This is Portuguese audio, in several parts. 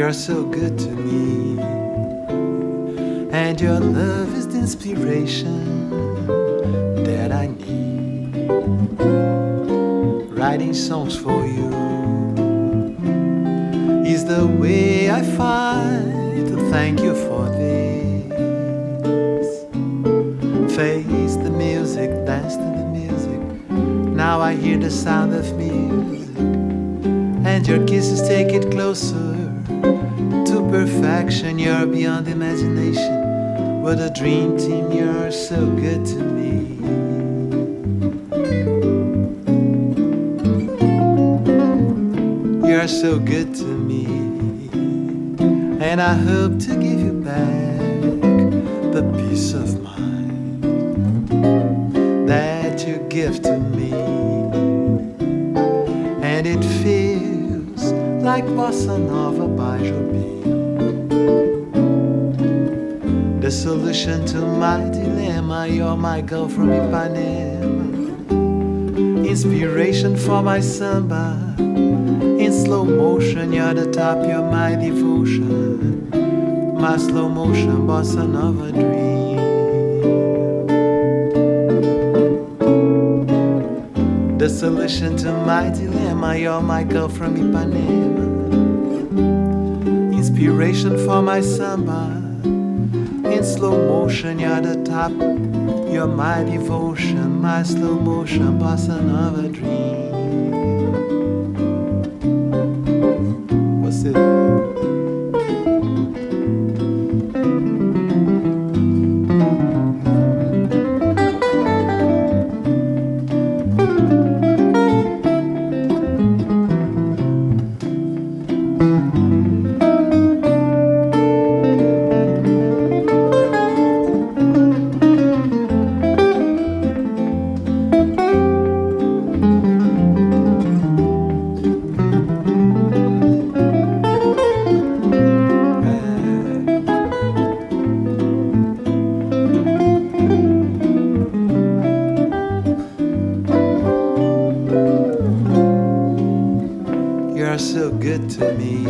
You're so good to me, and your love is the inspiration that I need. Writing songs for you is the way I find to thank you for this. Face the music, dance to the music. Now I hear the sound of music, and your kisses take it closer to perfection. You're beyond imagination. What a dream team, you're so good to me. You're so good to me, and I hope to give you back the peace of mind that you give to me. And it feels like Bossa Nova by Jobim. The solution to my dilemma, you're my girl from Ipanema. Inspiration for my samba. In slow motion, you're the top, you're my devotion. My slow motion, Bossa Nova dream. The solution to my dilemma, you're my girl from Ipanema. Inspiration for my samba. In slow motion, you're the top, you're my devotion. My slow motion, Bossa Nova dream. Você. You're so good to me,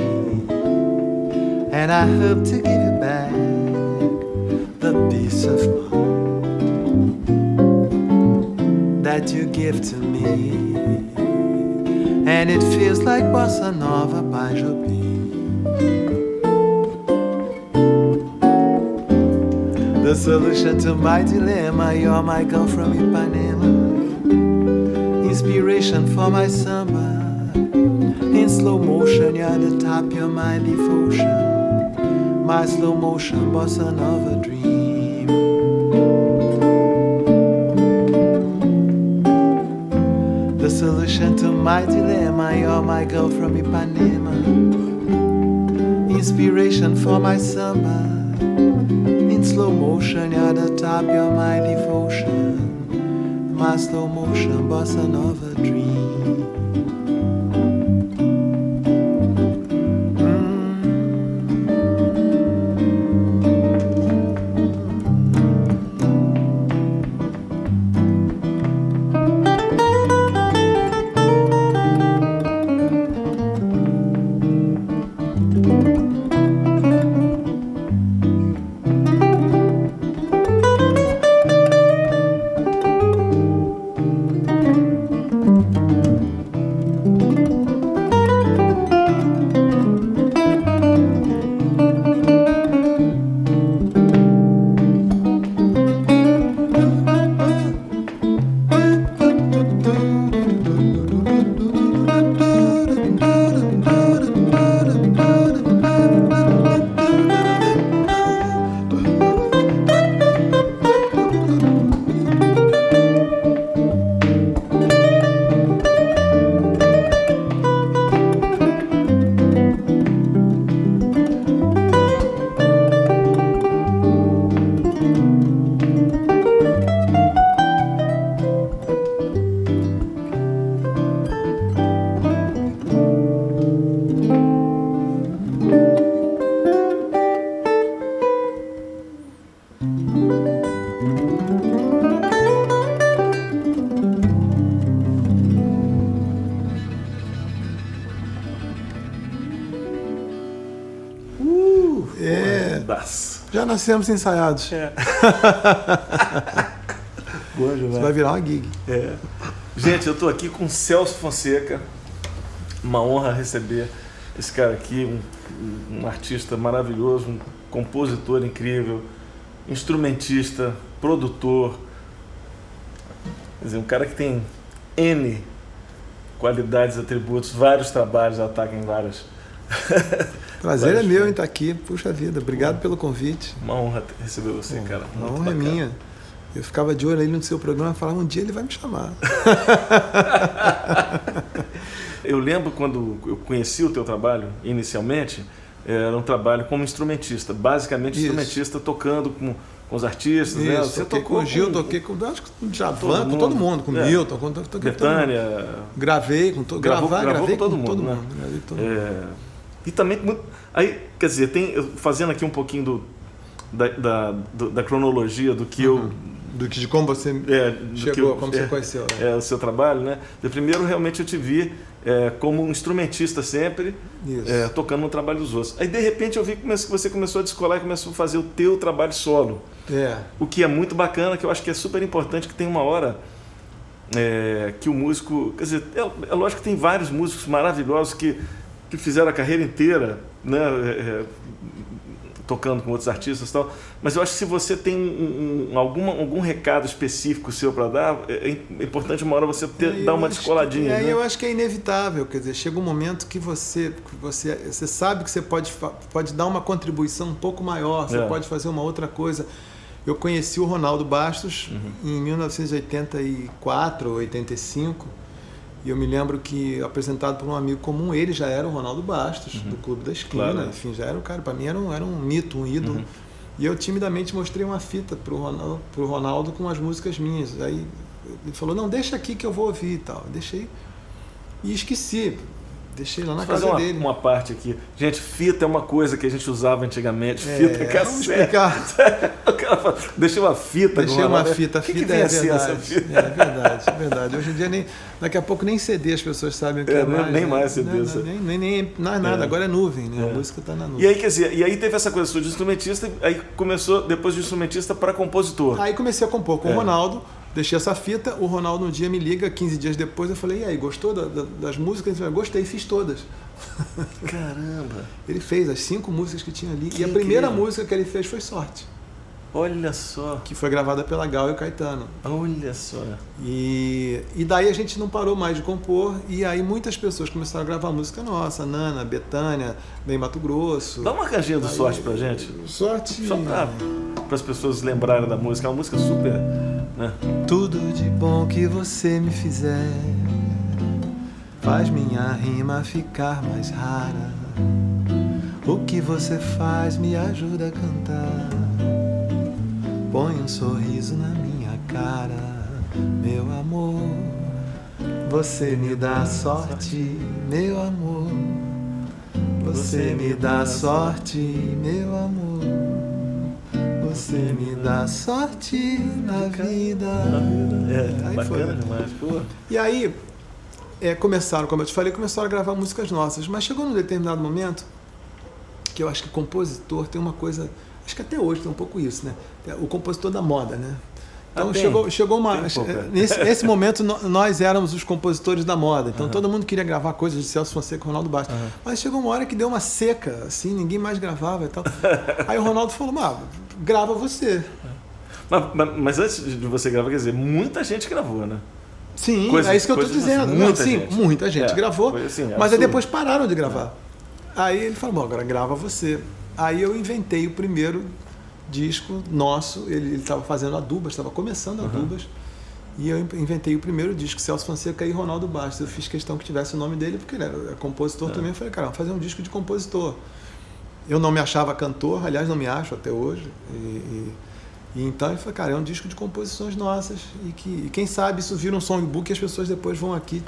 and I hope to give you back the peace of mind that you give to me. And it feels like Bossa Nova by Jobim. The solution to my dilemma, you're my girl from Ipanema. Inspiration for my samba. In slow motion, you're the top, you're my devotion. My slow motion, Bossa Nova dream. The solution to my dilemma, you're my girl from Ipanema. Inspiration for my samba. In slow motion, you're the top, you're my devotion. My slow motion, Bossa Nova dream. Já nascemos ensaiados. Você vai virar uma gig. Gente, eu estou aqui com Celso Fonseca. Uma honra receber esse cara aqui, um artista maravilhoso, um compositor incrível, instrumentista, produtor. Quer dizer, um cara que tem N qualidades, atributos, vários trabalhos, ataca em várias. Prazer é meu em estar aqui. Puxa vida, obrigado pelo convite. Uma honra receber você, cara. Uma honra é minha. Eu ficava de olho aí no seu programa e falava, um dia ele vai me chamar. Eu lembro quando eu conheci o teu trabalho, inicialmente, era um trabalho como instrumentista, basicamente instrumentista, tocando com os artistas. Né? Você toquei tocou com o Gil, toquei com o Javan, com todo mundo, com o Milton, com Betânia. Gravei com todo mundo. Gravei com todo mundo. Né? E também, aí, quer dizer, fazendo aqui um pouquinho da cronologia do que eu... De como você chegou, como você conheceu. O seu trabalho, né? Primeiro, realmente, eu te vi como um instrumentista sempre, tocando no trabalho dos outros. Aí, de repente, eu vi que você começou a descolar e começou a fazer o teu trabalho solo. O que é muito bacana, que eu acho que é super importante, que tem uma hora que o músico... Quer dizer, é lógico que tem vários músicos maravilhosos que fizeram a carreira inteira, né? Tocando com outros artistas e tal, mas eu acho que se você tem algum recado específico seu para dar, é importante uma hora você dar uma descoladinha. Né? Eu acho que é inevitável, quer dizer, chega um momento que você sabe que você pode dar uma contribuição um pouco maior, você pode fazer uma outra coisa. Eu conheci o Ronaldo Bastos em 1984, 85, e eu me lembro que, apresentado por um amigo comum, ele já era o Ronaldo Bastos, do Clube da Esquina, claro. Enfim, já era o cara, para mim era um mito, um ídolo. E eu timidamente mostrei uma fita pro Ronaldo com as músicas minhas. Aí ele falou, não, deixa aqui que eu vou ouvir e tal. Eu deixei e esqueci. Deixei lá na casa dele. Uma parte aqui. Gente, fita é uma coisa que a gente usava antigamente. Fita cassete. Vamos explicar. O cara fala, deixei uma fita. Deixei uma fita. A fita é verdade. Essa fita? É verdade. Hoje em dia, daqui a pouco nem CD as pessoas sabem o que é mais. Nem mais CD. Nem nada. Agora é nuvem, né? A música está na nuvem. E aí, quer dizer, teve essa coisa sua de instrumentista, aí começou, depois de instrumentista, para compositor. Aí comecei a compor com o Ronaldo. Deixei essa fita, o Ronaldo um dia me liga, 15 dias depois, eu falei, e aí, gostou das músicas? Ele falou, gostei, fiz todas. Caramba! Ele fez as 5 músicas que tinha ali, e a primeira música que ele fez foi Sorte. Olha só! Que foi gravada pela Gal e o Caetano. Olha só! E daí a gente não parou mais de compor, e aí muitas pessoas começaram a gravar música nossa, Nana, Betânia, Bem Mato Grosso. Dá uma canjinha do Sorte pra gente. Sorte... Só para as pessoas lembrarem da música, é uma música super... Né? Tudo de bom que você me fizer faz minha rima ficar mais rara. O que você faz me ajuda a cantar. Põe um sorriso na minha cara, meu amor. Você me dá sorte, meu amor. Você me dá sorte, meu amor. Você me dá sorte na vida. Aí bacana demais, pô. E aí, começaram, como eu te falei, começaram a gravar músicas nossas. Mas chegou num determinado momento que eu acho que o compositor tem uma coisa... Acho que até hoje tem um pouco isso, né? O compositor da moda, né? Então chegou uma... Nesse momento nós éramos os compositores da moda. Então todo mundo queria gravar coisas de Celso Fonseca e Ronaldo Bastos. Mas chegou uma hora que deu uma seca, assim, ninguém mais gravava e tal. Aí o Ronaldo falou, grava você. Mas antes de você gravar, quer dizer, muita gente gravou, né? Sim, é isso que eu estou dizendo. Muita gente gravou, mas aí depois pararam de gravar. Aí ele falou, agora grava você. Aí eu inventei o primeiro disco nosso, ele estava fazendo Adubas, estava começando Adubas, e eu inventei o primeiro disco, Celso Fonseca e Ronaldo Bastos. Eu fiz questão que tivesse o nome dele, porque ele era compositor também. Eu falei, cara, vamos fazer um disco de compositor. Eu não me achava cantor, aliás, não me acho até hoje. E então ele falou, cara, é um disco de composições nossas, e quem sabe isso vira um songbook e as pessoas depois vão aqui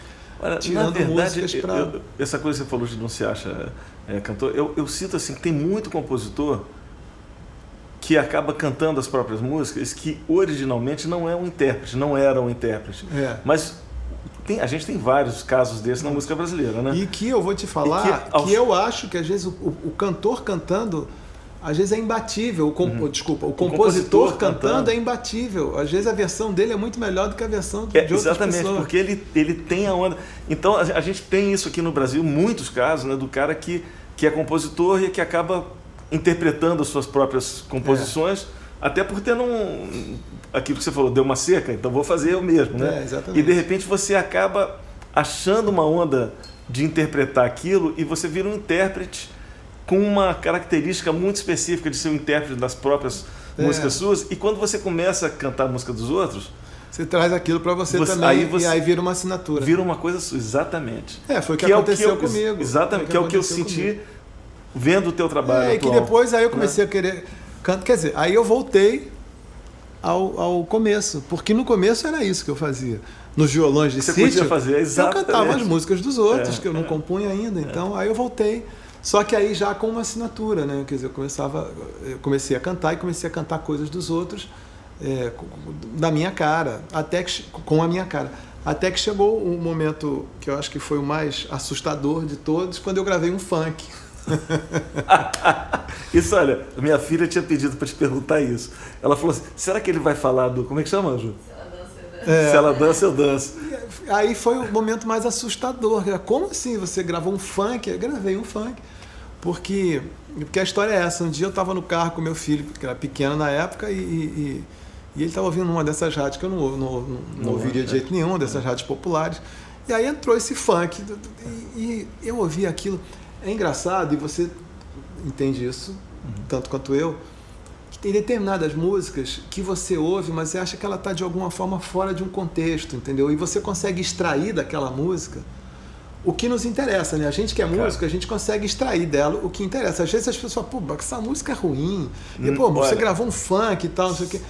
tirando músicas para... Essa coisa que você falou de não se acha cantor, eu sinto assim, que tem muito compositor que acaba cantando as próprias músicas, que originalmente não era um intérprete. Mas a gente tem vários casos desses na música brasileira, né? E que eu vou te falar, que eu acho que às vezes o cantor cantando às vezes é imbatível. O compositor cantando é imbatível. Às vezes a versão dele é muito melhor do que a versão de outras pessoas. Exatamente, porque ele tem a onda. Então a gente tem isso aqui no Brasil, muitos casos, né, do cara que é compositor e que acaba interpretando as suas próprias composições, até por ter aquilo que você falou, deu uma seca, então vou fazer eu mesmo, né? Exatamente. E de repente você acaba achando uma onda de interpretar aquilo e você vira um intérprete com uma característica muito específica de ser um intérprete das próprias músicas suas, e quando você começa a cantar a música dos outros, você traz aquilo para você também, e aí vira uma assinatura. Vira uma coisa sua, exatamente. Foi o que aconteceu comigo. Exatamente, que é o que eu senti vendo o teu trabalho atual. E que depois aí eu comecei a querer... Quer dizer, aí eu voltei ao começo, porque no começo era isso que eu fazia. Nos violões de sítio, eu cantava as músicas dos outros, que eu não compunha ainda. Então, aí eu voltei. Só que aí já com uma assinatura, né? Quer dizer, eu comecei a cantar e comecei a cantar coisas dos outros da minha cara, com a minha cara. Até que chegou um momento que eu acho que foi o mais assustador de todos, quando eu gravei um funk. Isso, olha, minha filha tinha pedido para te perguntar isso. Ela falou assim, será que ele vai falar do... Como é que chama, Ju? Se ela dança, eu danço. Aí foi o momento mais assustador. Como assim você gravou um funk? Eu gravei um funk. Porque a história é essa. Um dia eu estava no carro com meu filho, que era pequeno na época, e ele estava ouvindo uma dessas rádios que eu não ouviria de jeito nenhum, dessas rádios populares. E aí entrou esse funk. E eu ouvi aquilo. É engraçado, e você entende isso, tanto quanto eu, que tem determinadas músicas que você ouve, mas você acha que ela está de alguma forma fora de um contexto, entendeu? E você consegue extrair daquela música o que nos interessa, né? A gente que é músico, a gente consegue extrair dela o que interessa. Às vezes as pessoas falam, pô, essa música é ruim, e você gravou um funk e tal, não sei o quê.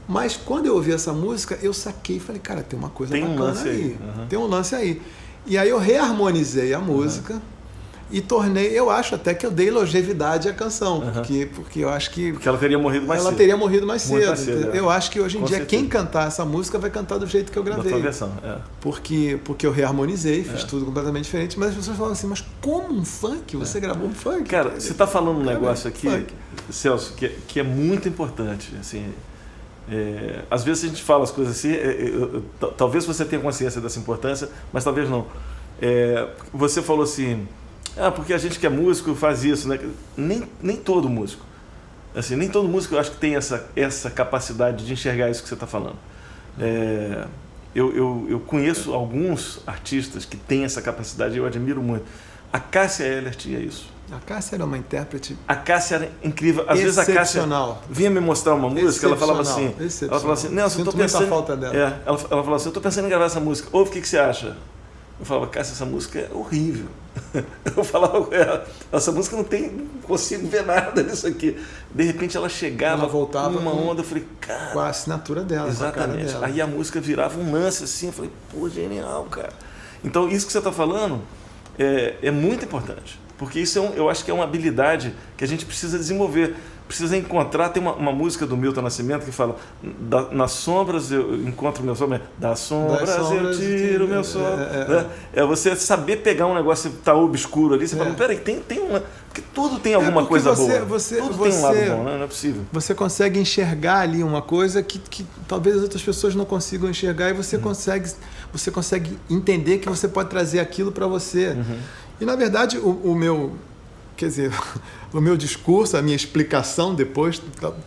Mas quando eu ouvi essa música, eu saquei e falei, cara, tem uma coisa bacana aí. Tem um lance aí. E aí eu reharmonizei a música, e tornei, eu acho até que eu dei longevidade à canção, porque eu acho que... Porque ela teria morrido mais cedo. Ela teria morrido mais cedo. É. Eu acho que hoje em dia, quem cantar essa música vai cantar do jeito que eu gravei. Da tua versão, Porque eu reharmonizei, fiz tudo completamente diferente, mas as pessoas falam assim, mas como um funk? Você gravou um funk? Cara, você está falando um negócio aqui, Celso, que é muito importante, assim... às vezes a gente fala as coisas assim, talvez você tenha consciência dessa importância, mas talvez não. Você falou assim... porque a gente que é músico faz isso, né? Nem todo músico. Assim, nem todo músico eu acho que tem essa capacidade de enxergar isso que você está falando. Eu conheço alguns artistas que têm essa capacidade e eu admiro muito. A Cássia Eller tinha isso. A Cássia era uma intérprete. A Cássia era incrível. Às vezes a Cássia vinha me mostrar uma música, ela falava assim, Nelson, eu estou pensando. Falta dela. Ela falava assim, eu estou pensando em gravar essa música. Ouve, o que você acha? Eu falava, Cássia, essa música é horrível. Eu falava com ela, essa música não consigo ver nada disso aqui. De repente ela chegava, ela voltava com uma onda, eu falei, cara... Com a assinatura dela, exatamente. Com a cara dela. Aí a música virava um lance assim, eu falei, pô, genial, cara. Então isso que você está falando é muito importante. Porque isso eu acho que é uma habilidade que a gente precisa desenvolver. Precisa encontrar, tem uma música do Milton Nascimento que fala, nas sombras eu encontro o meu sol, das sombras eu tiro o meu sol. É você saber pegar um negócio que está obscuro ali, você fala, peraí, tem uma... Porque tudo tem alguma coisa boa. Tudo tem um lado bom, né? Não é possível. Você consegue enxergar ali uma coisa que talvez as outras pessoas não consigam enxergar, e você consegue entender que você pode trazer aquilo para você. E na verdade o meu... Quer dizer, o meu discurso, a minha explicação depois,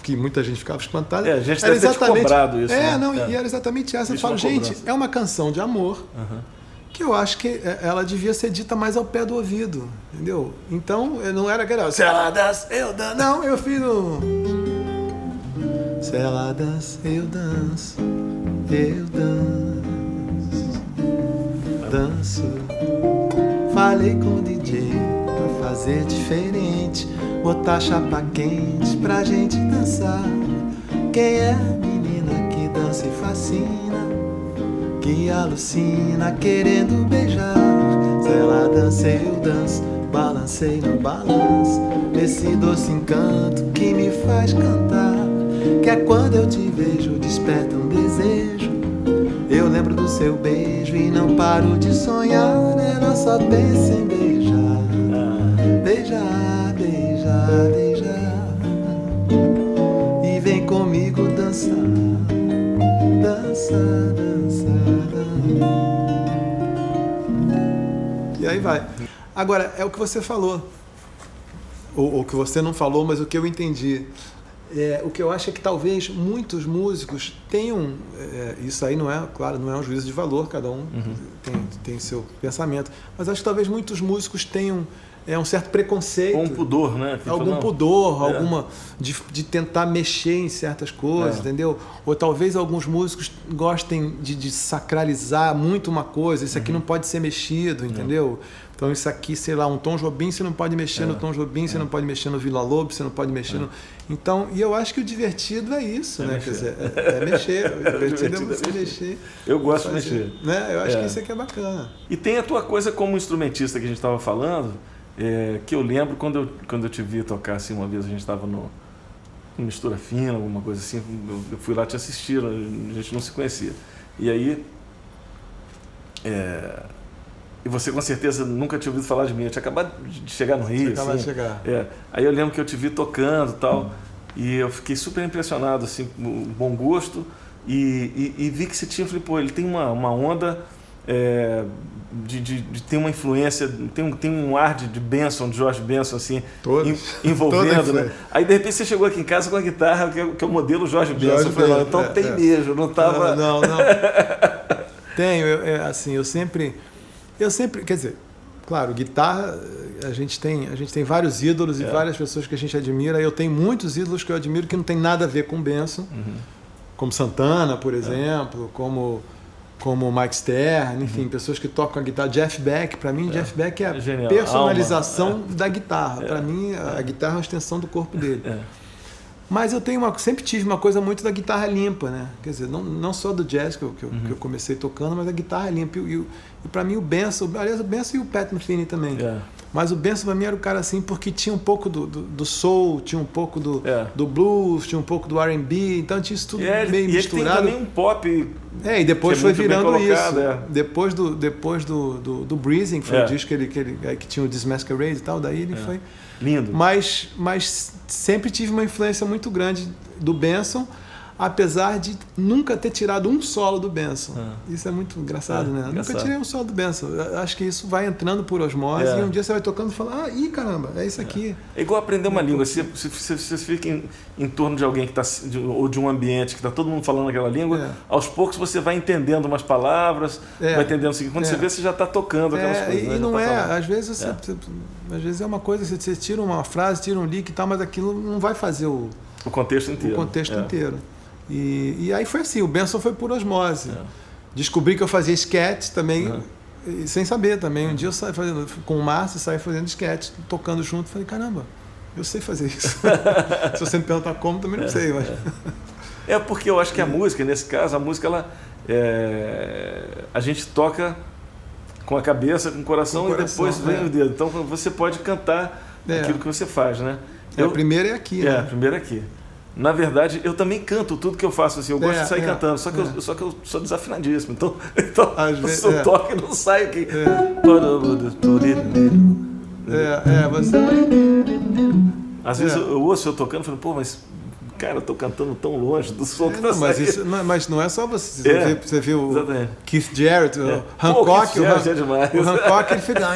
que muita gente ficava espantada... a gente deve ter te cobrado isso. E era exatamente essa. Eu falo, gente, é uma canção de amor, que eu acho que ela devia ser dita mais ao pé do ouvido, entendeu? Então, não era aquela... Se ela dança, eu danço. Não, eu fiz um... Se ela dança, eu danço, eu danço. Falei com o DJ... fazer diferente, botar chapa quente pra gente dançar. Quem é a menina que dança e fascina, que alucina querendo beijar? Se ela dança, eu danço, balancei no balanço, esse doce encanto que me faz cantar. Que é quando eu te vejo, desperta um desejo. Eu lembro do seu beijo e não paro de sonhar. Ela só pensa em beijar. Beijar, beijar, beijar. E aí vai. Agora, é o que você falou. Ou que você não falou, mas o que eu entendi. O que eu acho é que talvez muitos músicos tenham... isso aí não é, claro, não é um juízo de valor, cada um tem seu pensamento. Mas acho que talvez muitos músicos tenham um certo preconceito. Ou um pudor, né? Algum pudor, alguma de tentar mexer em certas coisas, entendeu? Ou talvez alguns músicos gostem de sacralizar muito uma coisa. Isso aqui não pode ser mexido, entendeu? Então isso aqui, sei lá, um Tom Jobim, você não pode mexer no Tom Jobim, você não pode mexer no Villa Lobos, você não pode mexer no... Então, e eu acho que o divertido é isso, né? Mexer. Quer dizer, é mexer. O divertido é você mexer. Eu gosto de mexer. Né? Eu acho que isso aqui é bacana. E tem a tua coisa como instrumentista que a gente estava falando, que eu lembro quando eu te vi tocar assim uma vez, a gente estava no Mistura Fina, alguma coisa assim, eu fui lá te assistir, a gente não se conhecia. E aí... E você com certeza nunca tinha ouvido falar de mim. Eu tinha acabado de chegar no Rio. Acabado de chegar. Aí eu lembro que eu te vi tocando e tal. E eu fiquei super impressionado, assim, com o bom gosto. E vi que você tinha, falei, pô, ele tem uma onda de ter uma influência, tem um ar de Benson, de George Benson, assim, envolvendo, né? Aí de repente você chegou aqui em casa com a guitarra, que é o modelo George Benson. Eu falei, então tem mesmo, não estava. Não. Tenho, assim, eu sempre, quer dizer, claro, guitarra, a gente tem vários ídolos e várias pessoas que a gente admira. Eu tenho muitos ídolos que eu admiro que não tem nada a ver com Benson, como Santana, por exemplo, como Mike Stern, enfim, pessoas que tocam a guitarra. Jeff Beck, para mim, Jeff Beck é a personalização da guitarra. Para mim, a guitarra é uma extensão do corpo dele. Mas eu sempre tive uma coisa muito da guitarra limpa, né? Quer dizer, não só do jazz que eu comecei tocando, mas a guitarra limpa. E para mim o Benson, aliás, o Benson e o Pat Metheny também. Mas o Benson para mim era o cara assim, porque tinha um pouco do soul, tinha um pouco do blues, tinha um pouco do R&B, então tinha isso tudo meio misturado. E ele tem também um pop. E depois foi virando isso. Depois do Breathing, foi o disco que tinha o Dismasquerade e tal, daí ele foi... Lindo. Mas sempre tive uma influência muito grande do Benson, apesar de nunca ter tirado um solo do Benson. Isso é muito engraçado, né? Engraçado. Nunca tirei um solo do Benson. Acho que isso vai entrando por osmose e um dia você vai tocando e fala, caramba, é isso aqui. É igual aprender uma língua. Se você fica em torno de alguém que tá, ou de um ambiente que está todo mundo falando aquela língua, aos poucos você vai entendendo umas palavras, vai entendendo o seguinte. Quando você vê, você já está tocando aquelas coisas. E não às vezes às vezes é uma coisa, você tira uma frase, tira um lick e tal, mas aquilo não vai fazer o contexto inteiro. E aí foi assim, o Benson foi por osmose. Descobri que eu fazia sketch também, sem saber também. Um dia eu saí fazendo, com o Márcio, saí fazendo sketch, tocando junto, falei, caramba, eu sei fazer isso. Se você me perguntar como, também não sei. Mas... porque eu acho que a música, nesse caso, a música, a gente toca com a cabeça, com o coração, e depois vem o dedo. Então você pode cantar aquilo que você faz, né? A primeira é aqui, né? A primeira é aqui. Na verdade, eu também canto tudo que eu faço, assim, eu gosto de sair cantando, só que eu sou desafinadíssimo, então eu toco e não saio aqui. Você... Às vezes eu ouço eu tocando e falo, pô, mas cara, eu tô cantando tão longe do som que tá saindo. Mas não é só você. Você viu o Keith Jarrett, o Hancock. O Hancock, ele fica...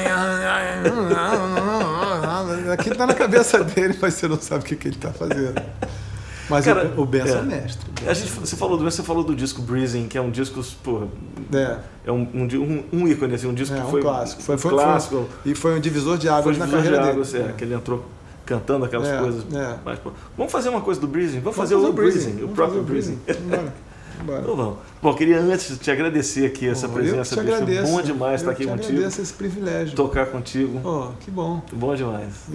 Aquilo tá na cabeça dele, mas você não sabe o que ele tá fazendo. Mas cara, o Benson é mestre. Você falou do disco Breathing, que é um disco, porra, é um ícone, assim, um disco que foi um clássico. Foi clássico. E foi um divisor de águas na carreira dele. Que ele entrou cantando aquelas coisas. Mas, vamos fazer uma coisa do Breathing? Vamos fazer o Breathing, o próprio Breathing. Então vamos. Bom, queria antes te agradecer aqui essa presença, bicho. Bom demais estar aqui contigo. Agradeço esse privilégio. Tocar contigo. Que bom. Bom demais. E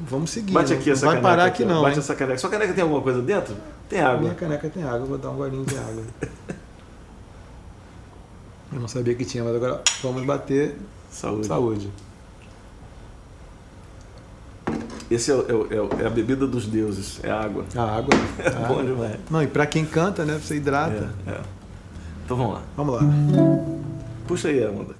vamos seguir. Bate aqui essa caneca. Vai parar aqui não. Bate essa caneca. Sua caneca tem alguma coisa dentro? Tem água. Minha caneca tem água, vou dar um golinho de água. Eu não sabia que tinha, mas agora vamos bater. Saúde. Esse é a bebida dos deuses, é a água. A água. Bom demais. Não, e pra quem canta, né? Você hidrata. Então vamos lá. Vamos lá. Puxa aí, Amanda.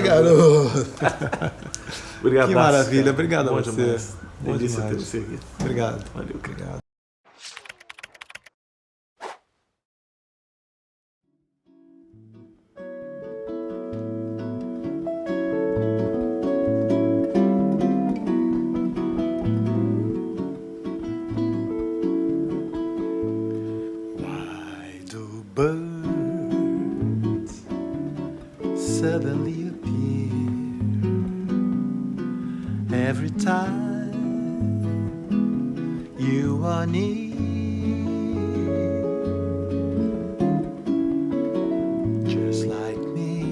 garoto! Obrigado. Que maravilha, cara. Obrigado a você. Demais. Delícia ter você aqui. Obrigado. Valeu, cara. Obrigado. Birds suddenly appear every time you are near. Just like me,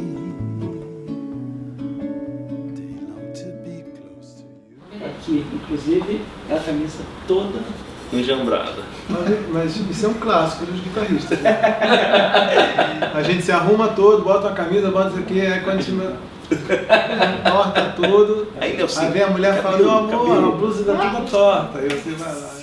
they long to be close to you. Aqui, inclusive, é a camisa toda Enjambrada. Mas isso é um clássico dos guitarristas. Né? A gente se arruma todo, bota uma camisa, bota isso aqui, aí quando cima torta tudo, aí vem a mulher e fala, meu amor, a blusa tá toda torta, aí você vai lá.